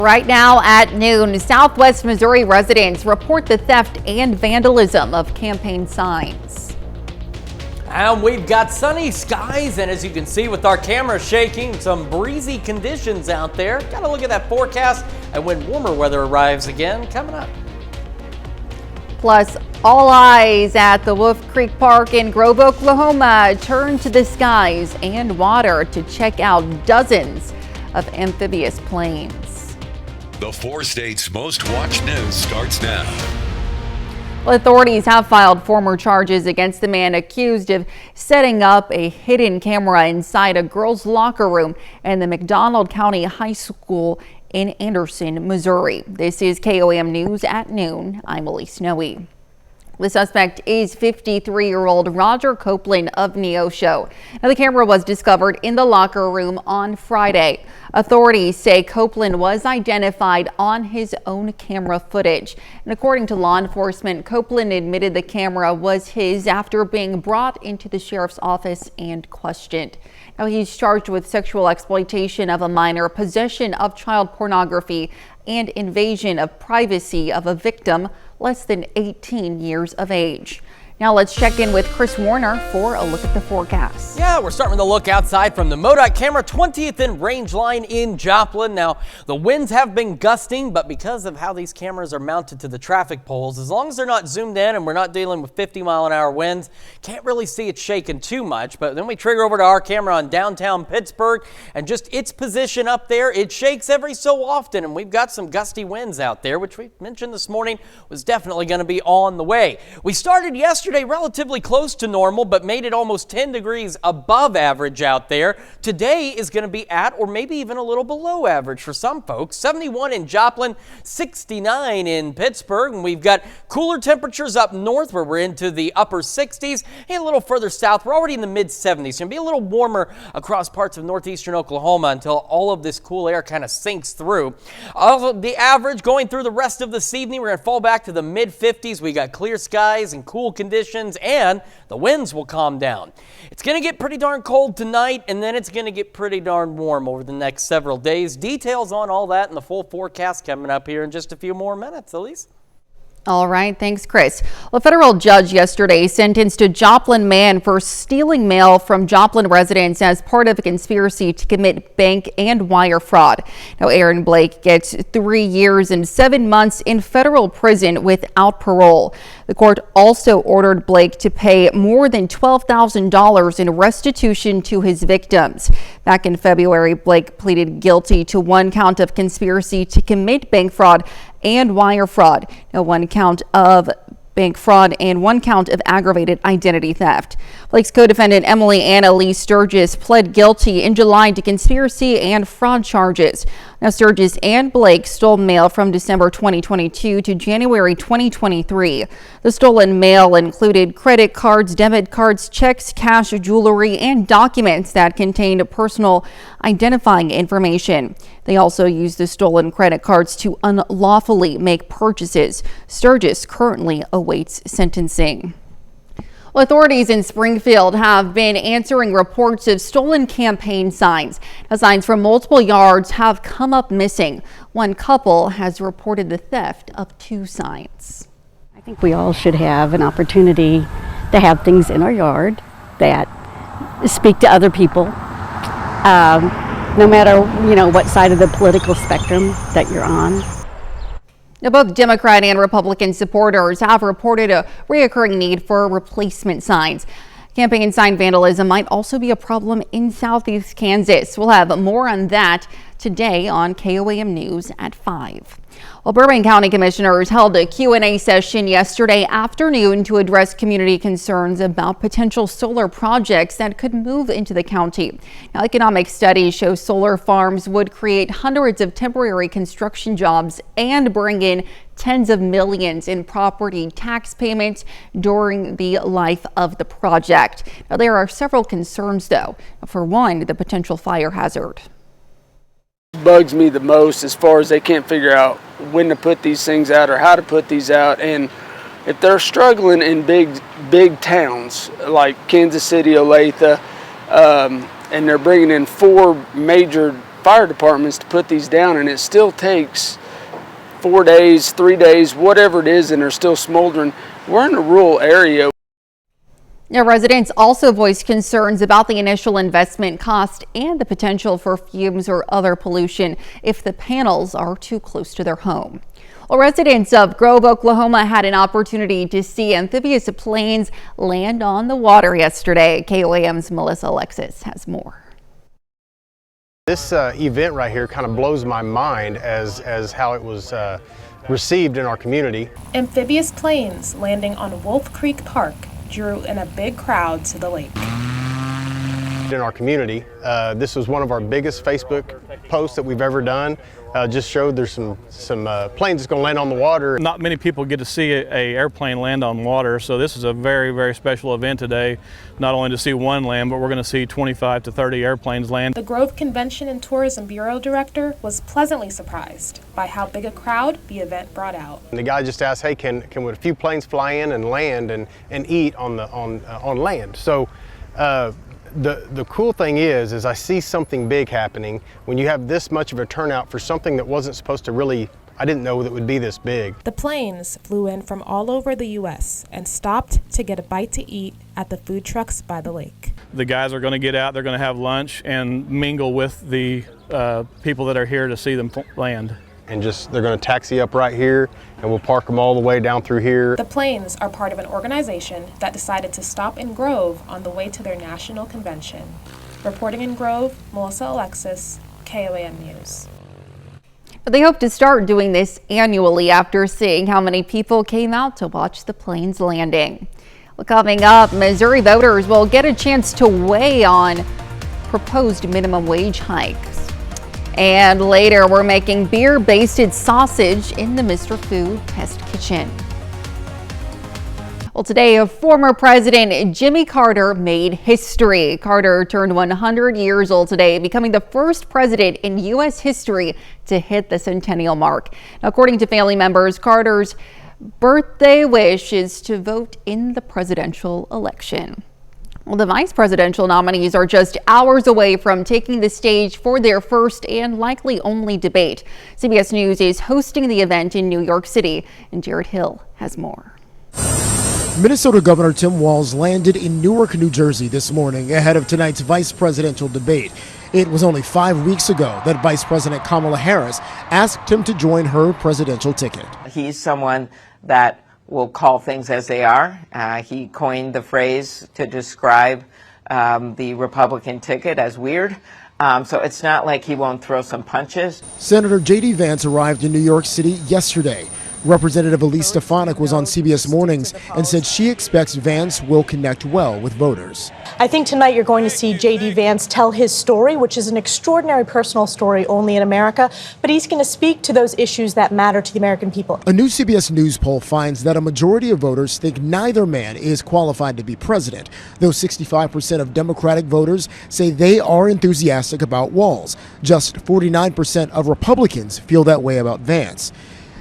Right now at noon, Southwest Missouri residents report the theft and vandalism of campaign signs. And we've got sunny skies, and as you can see with our camera shaking, some breezy conditions out there. Got to look at that forecast and when warmer weather arrives again coming up. Plus, all eyes at the Wolf Creek Park in Grove, Oklahoma turn to the skies and water to check out dozens of amphibious planes. The 4 states' most watched news starts now. Well, authorities have filed formal charges against the man accused of setting up a hidden camera inside a girls' locker room in the McDonald County High School in Anderson, Missouri. This is KOAM News at noon. I'm Elise Snowy. The suspect is 53-year-old Roger Copeland of Neosho. Now, the camera was discovered in the locker room on Friday. Authorities say Copeland was identified on his own camera footage. And according to law enforcement, Copeland admitted the camera was his after being brought into the sheriff's office and questioned. Now, he's charged with sexual exploitation of a minor, possession of child pornography, and invasion of privacy of a victim less than 18 years of age. Now let's check in with Chris Warner for a look at the forecast. Yeah, we're starting to look outside from the MoDOT camera 20th and range line in Joplin. Now, the winds have been gusting, but because of how these cameras are mounted to the traffic poles, as long as they're not zoomed in and we're not dealing with 50-mile-an-hour winds, can't really see it shaking too much. But then we trigger over to our camera on downtown Pittsburgh, and just its position up there, it shakes every so often. And we've got some gusty winds out there, which we mentioned this morning was definitely going to be on the way. We started yesterday relatively close to normal, but made it almost 10 degrees above average out there. Today is going to be at or maybe even a little below average for some folks. 71 in Joplin, 69 in Pittsburgh, and we've got cooler temperatures up north where we're into the upper 60s, and a little further south we're already in the mid 70s. It's going to be a little warmer across parts of northeastern Oklahoma until all of this cool air kind of sinks through. Also, the average going through the rest of this evening, we're going to fall back to the mid 50s. We got clear skies and cool conditions, and the winds will calm down. It's going to get pretty darn cold tonight, and then it's going to get pretty darn warm over the next several days. Details on all that and the full forecast coming up here in just a few more minutes. Elise? All right, thanks, Chris. Well, a federal judge yesterday sentenced a Joplin man for stealing mail from Joplin residents as part of a conspiracy to commit bank and wire fraud. Now, Aaron Blake gets 3 years and 7 months in federal prison without parole. The court also ordered Blake to pay more than $12,000 in restitution to his victims. Back in February, Blake pleaded guilty to 1 count of conspiracy to commit bank fraud and wire fraud. Now, 1 count of bank fraud and 1 count of aggravated identity theft. Blake's co-defendant Emily Anna Lee Sturgis pled guilty in July to conspiracy and fraud charges. Now, Sturgis and Blake stole mail from December 2022 to January 2023. The stolen mail included credit cards, debit cards, checks, cash, jewelry, and documents that contained personal identifying information. They also used the stolen credit cards to unlawfully make purchases. Sturgis currently awaits sentencing. Well, authorities in Springfield have been answering reports of stolen campaign signs. Now, signs from multiple yards have come up missing. 1 couple has reported the theft of 2 signs. I think we all should have an opportunity to have things in our yard that speak to other people, no matter, what side of the political spectrum that you're on. Now, both Democrat and Republican supporters have reported a reoccurring need for replacement signs. Campaign sign vandalism might also be a problem in southeast Kansas. We'll have more on that today on KOAM News at 5. Well, Bourbon County Commissioners held a Q&A session yesterday afternoon to address community concerns about potential solar projects that could move into the county. Now, economic studies show solar farms would create hundreds of temporary construction jobs and bring in tens of millions in property tax payments during the life of the project. Now, there are several concerns, though. For one, the potential fire hazard. Bugs me the most as far as they can't figure out when to put these things out or how to put these out. And if they're struggling in big towns like Kansas City, Olathe, and they're bringing in 4 major fire departments to put these down, and it still takes 4 days, 3 days, whatever it is, and they're still smoldering. We're in a rural area. Now, residents also voiced concerns about the initial investment cost and the potential for fumes or other pollution if the panels are too close to their home. Well, residents of Grove, Oklahoma had an opportunity to see amphibious planes land on the water yesterday. KOAM's Melissa Alexis has more. This event right here kind of blows my mind as how it was received in our community. Amphibious planes landing on Wolf Creek Park drew in a big crowd to the lake. In our community, this was one of our biggest Facebook posts that we've ever done. Just showed there's some planes that's going to land on the water. Not many people get to see a airplane land on water, so this is a very, very special event today. Not only to see one land, but we're going to see 25 to 30 airplanes land. The Grove Convention and Tourism Bureau director was pleasantly surprised by how big a crowd the event brought out. And the guy just asked, hey, can a few planes fly in and land and eat on land? So the cool thing is I see something big happening when you have this much of a turnout for something that wasn't supposed to really, I didn't know that would be this big. The planes flew in from all over the U.S. and stopped to get a bite to eat at the food trucks by the lake. The guys are going to get out, they're going to have lunch and mingle with the people that are here to see them land. And they're going to taxi up right here, and we'll park them all the way down through here. The planes are part of an organization that decided to stop in Grove on the way to their national convention. Reporting in Grove, Melissa Alexis, KOAM News. They hope to start doing this annually after seeing how many people came out to watch the planes landing. Well, coming up, Missouri voters will get a chance to weigh on proposed minimum wage hikes. And later, we're making beer-basted sausage in the Mr. Food Test Kitchen. Well, today, former President Jimmy Carter made history. Carter turned 100 years old today, becoming the first president in U.S. history to hit the centennial mark. Now, according to family members, Carter's birthday wish is to vote in the presidential election. Well, the vice presidential nominees are just hours away from taking the stage for their first and likely only debate. CBS News is hosting the event in New York City, and Jared Hill has more. Minnesota Governor Tim Walz landed in Newark, New Jersey this morning ahead of tonight's vice presidential debate. It was only 5 weeks ago that Vice President Kamala Harris asked him to join her presidential ticket. He's someone that will call things as they are. He coined the phrase to describe the Republican ticket as weird. So it's not like he won't throw some punches. Senator J.D. Vance arrived in New York City yesterday. Representative Elise Stefanik was on CBS Mornings and said she expects Vance will connect well with voters. I think tonight you're going to see J.D. Vance tell his story, which is an extraordinary personal story only in America, but he's going to speak to those issues that matter to the American people. A new CBS News poll finds that a majority of voters think neither man is qualified to be president, though 65% of Democratic voters say they are enthusiastic about Walz. Just 49% of Republicans feel that way about Vance.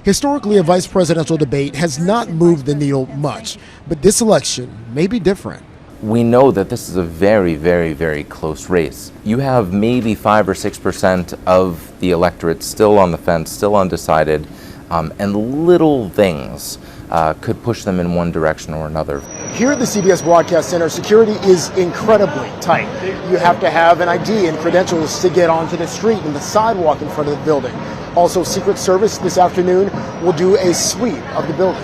Historically, a vice presidential debate has not moved the needle much, but this election may be different. We know that this is a very, very, very close race. You have maybe 5 or 6% of the electorate still on the fence, still undecided, and little things could push them in one direction or another. Here at the CBS Broadcast Center, security is incredibly tight. You have to have an ID and credentials to get onto the street and the sidewalk in front of the building. Also, Secret Service this afternoon will do a sweep of the building.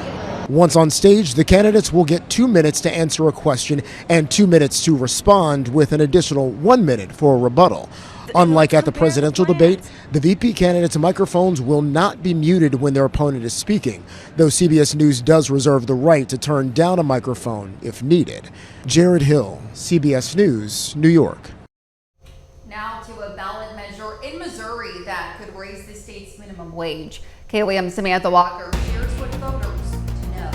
Once on stage, the candidates will get 2 minutes to answer a question and 2 minutes to respond, with an additional 1 minute for a rebuttal. Unlike at the presidential debate, the VP candidates' microphones will not be muted when their opponent is speaking, though CBS News does reserve the right to turn down a microphone if needed. Jared Hill, CBS News, New York. Now to a ballot measure in Missouri that could raise the state's minimum wage. KOAM Samantha Walker shares what voters to know.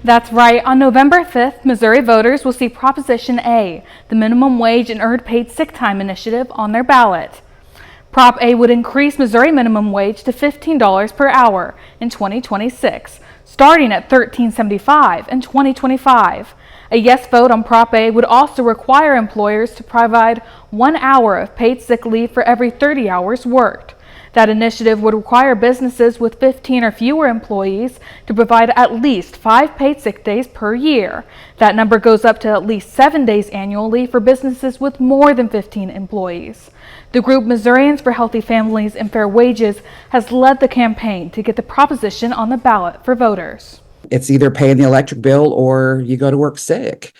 That's right. On November 5th, Missouri voters will see Proposition A, the minimum wage and earned paid sick time initiative, on their ballot. Prop A would increase Missouri minimum wage to $15 per hour in 2026, starting at $13.75 in 2025. A yes vote on Prop A would also require employers to provide 1 hour of paid sick leave for every 30 hours worked. That initiative would require businesses with 15 or fewer employees to provide at least 5 paid sick days per year. That number goes up to at least 7 days annually for businesses with more than 15 employees. The group Missourians for Healthy Families and Fair Wages has led the campaign to get the proposition on the ballot for voters. It's either paying the electric bill or you go to work sick.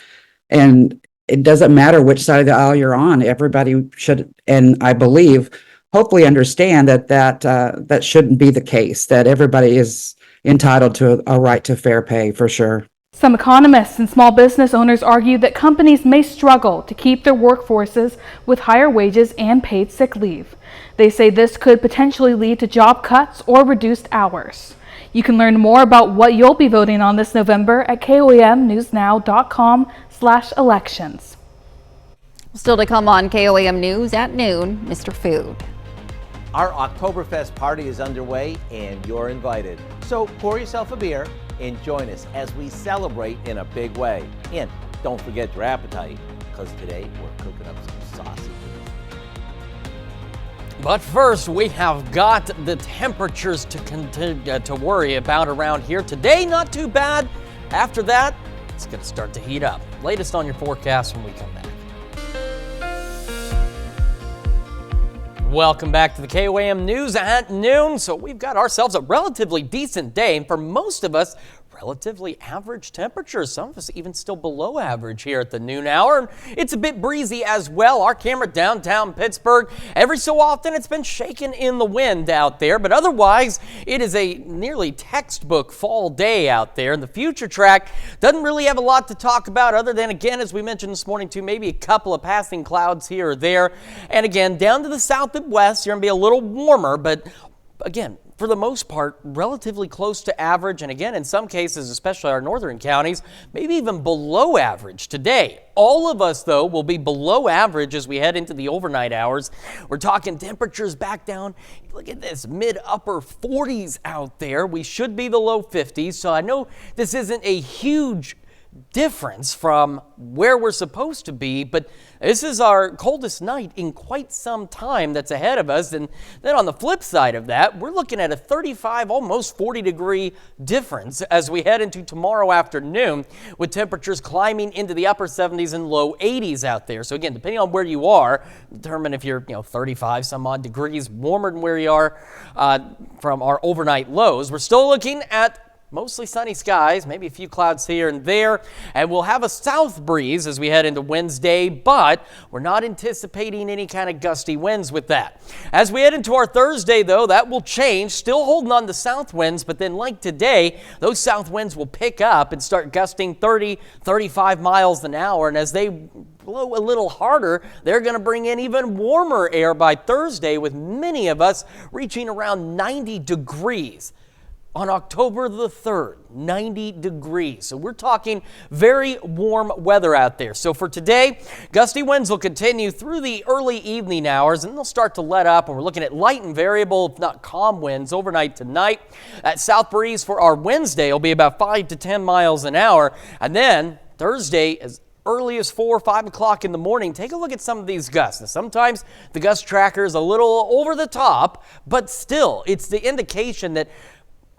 And it doesn't matter which side of the aisle you're on. Everybody should, and I believe, hopefully understand that shouldn't be the case, that everybody is entitled to a right to fair pay for sure. Some economists and small business owners argue that companies may struggle to keep their workforces with higher wages and paid sick leave. They say this could potentially lead to job cuts or reduced hours. You can learn more about what you'll be voting on this November at koamnewsnow.com/elections. Still to come on KOAM News at noon, Mr. Food. Our Oktoberfest party is underway and you're invited. So pour yourself a beer and join us as we celebrate in a big way. And don't forget your appetite, because today we're cooking up some sausages. But first, we have got the temperatures to worry about around here. Today, not too bad. After that, it's going to start to heat up. Latest on your forecast when we come back. Welcome back to the KOAM News at noon. So we've got ourselves a relatively decent day, and for most of us, relatively average temperatures. Some of us even still below average here at the noon hour. It's a bit breezy as well. Our camera downtown Pittsburgh, every so often it's been shaking in the wind out there, but otherwise it is a nearly textbook fall day out there. And the future track doesn't really have a lot to talk about other than, again, as we mentioned this morning too, maybe a couple of passing clouds here or there. And again, down to the south and west, you're going to be a little warmer, but again, for the most part, relatively close to average, and again, in some cases, especially our northern counties, maybe even below average today. All of us, though, will be below average as we head into the overnight hours. We're talking temperatures back down. Look at this, mid-upper 40s out there. We should be the low 50s, so I know this isn't a huge difference from where we're supposed to be, but this is our coldest night in quite some time that's ahead of us. And then on the flip side of that, we're looking at a 35, almost 40 degree difference as we head into tomorrow afternoon, with temperatures climbing into the upper 70s and low 80s out there. So again, depending on where you are, determine if you're 35 some odd degrees warmer than where you are from our overnight lows. We're still looking at mostly sunny skies, maybe a few clouds here and there, and we'll have a south breeze as we head into Wednesday, but we're not anticipating any kind of gusty winds with that. As we head into our Thursday, though, that will change, still holding on to south winds, but then like today, those south winds will pick up and start gusting 30, 35 miles an hour, and as they blow a little harder, they're going to bring in even warmer air by Thursday, with many of us reaching around 90 degrees. On October the 3rd, 90 degrees. So we're talking very warm weather out there. So for today, gusty winds will continue through the early evening hours, and they'll start to let up. And we're looking at light and variable, if not calm winds overnight tonight. That south breeze for our Wednesday will be about 5 to 10 miles an hour. And then Thursday, as early as 4 or 5 o'clock in the morning, take a look at some of these gusts. Now, sometimes the gust tracker is a little over the top, but still, it's the indication that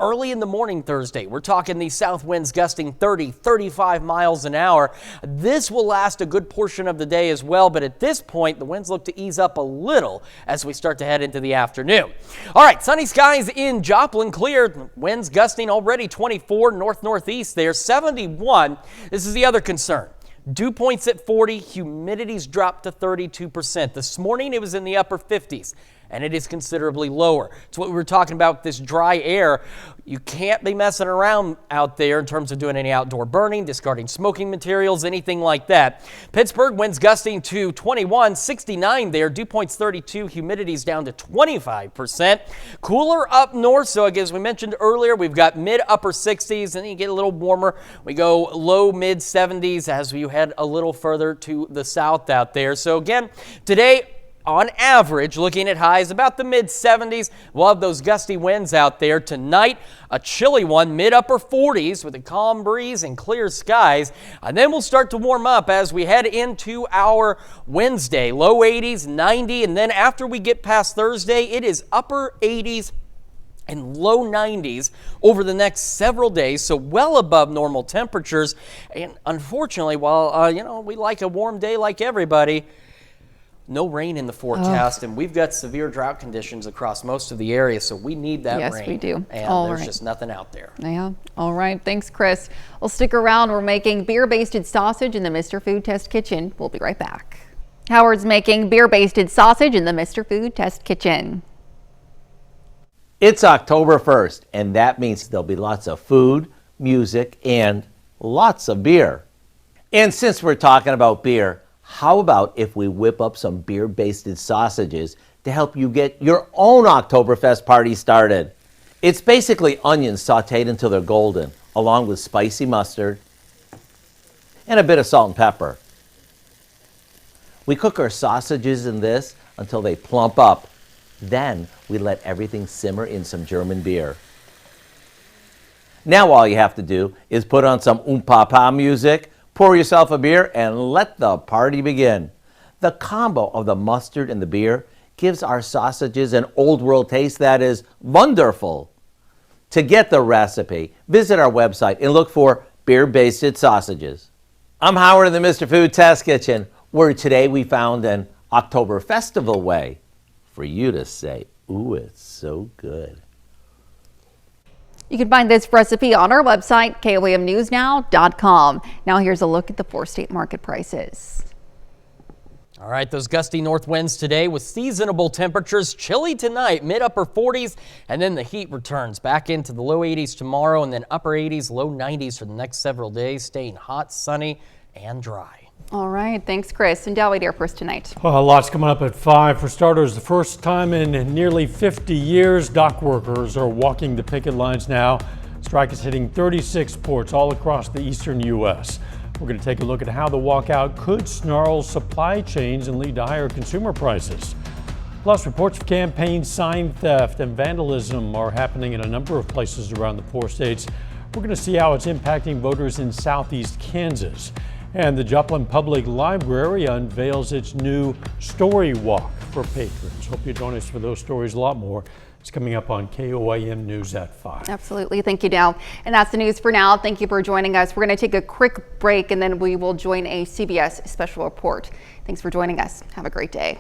early in the morning Thursday, we're talking these south winds gusting 30, 35 miles an hour. This will last a good portion of the day as well, but at this point, the winds look to ease up a little as we start to head into the afternoon. All right, sunny skies in Joplin, clear. Winds gusting already 24, north-northeast there, 71. This is the other concern. Dew points at 40, humidity's dropped to 32%. This morning, it was in the upper 50s. And it is considerably lower. It's what we were talking about, this dry air. You can't be messing around out there in terms of doing any outdoor burning, discarding smoking materials, anything like that. Pittsburgh, winds gusting to 21, 69 there. Dew point's 32, humidity's down to 25%. Cooler up north, so as we mentioned earlier, we've got mid-upper 60s, and then you get a little warmer. We go low-mid 70s as we head a little further to the south out there. So again, today, on average, looking at highs about the mid-70s. We'll have those gusty winds out there tonight. A chilly one, mid-upper 40s with a calm breeze and clear skies. And then we'll start to warm up as we head into our Wednesday. Low 80s, 90, and then after we get past Thursday, it is upper 80s and low 90s over the next several days, so well above normal temperatures. And unfortunately, while we like a warm day like everybody, no rain in the forecast, and we've got severe drought conditions across most of the area, so we need that rain. Yes, we do. And there's just nothing out there. Yeah. All right. Thanks, Chris. Well, stick around. We're making beer-basted sausage in the Mr. Food Test Kitchen. We'll be right back. Howard's making beer-basted sausage in the Mr. Food Test Kitchen. It's October 1st, and that means there'll be lots of food, music, and lots of beer. And since we're talking about beer, how about if we whip up some beer-basted sausages to help you get your own Oktoberfest party started? It's basically onions sauteed until they're golden, along with spicy mustard and a bit of salt and pepper. We cook our sausages in this until they plump up. Then we let everything simmer in some German beer. Now all you have to do is put on some pa music, pour yourself a beer, and let the party begin. The combo of the mustard and the beer gives our sausages an old world taste that is wonderful. To get the recipe, visit our website and look for beer-basted sausages. I'm Howard in the Mr. Food Test Kitchen, where today we found an October Festival way for you to say, ooh, it's so good. You can find this recipe on our website, KOAMnewsnow.com. Now here's a look at the 4-state market prices. All right, those gusty north winds today with seasonable temperatures. Chilly tonight, mid-upper 40s, and then the heat returns back into the low 80s tomorrow, and then upper 80s, low 90s for the next several days, staying hot, sunny, and dry. All right, thanks, Chris. And Dally Deer first tonight. Well, lots coming up at 5. For starters, the first time in nearly 50 years, dock workers are walking the picket lines now. Strike is hitting 36 ports all across the eastern U.S. We're going to take a look at how the walkout could snarl supply chains and lead to higher consumer prices. Plus, reports of campaign sign theft and vandalism are happening in a number of places around the 4 states. We're going to see how it's impacting voters in southeast Kansas. And the Joplin Public Library unveils its new Story Walk for patrons. Hope you join us for those stories, a lot more. It's coming up on KOAM News at 5. Absolutely. Thank you, Dal. And that's the news for now. Thank you for joining us. We're going to take a quick break and then we will join a CBS special report. Thanks for joining us. Have a great day.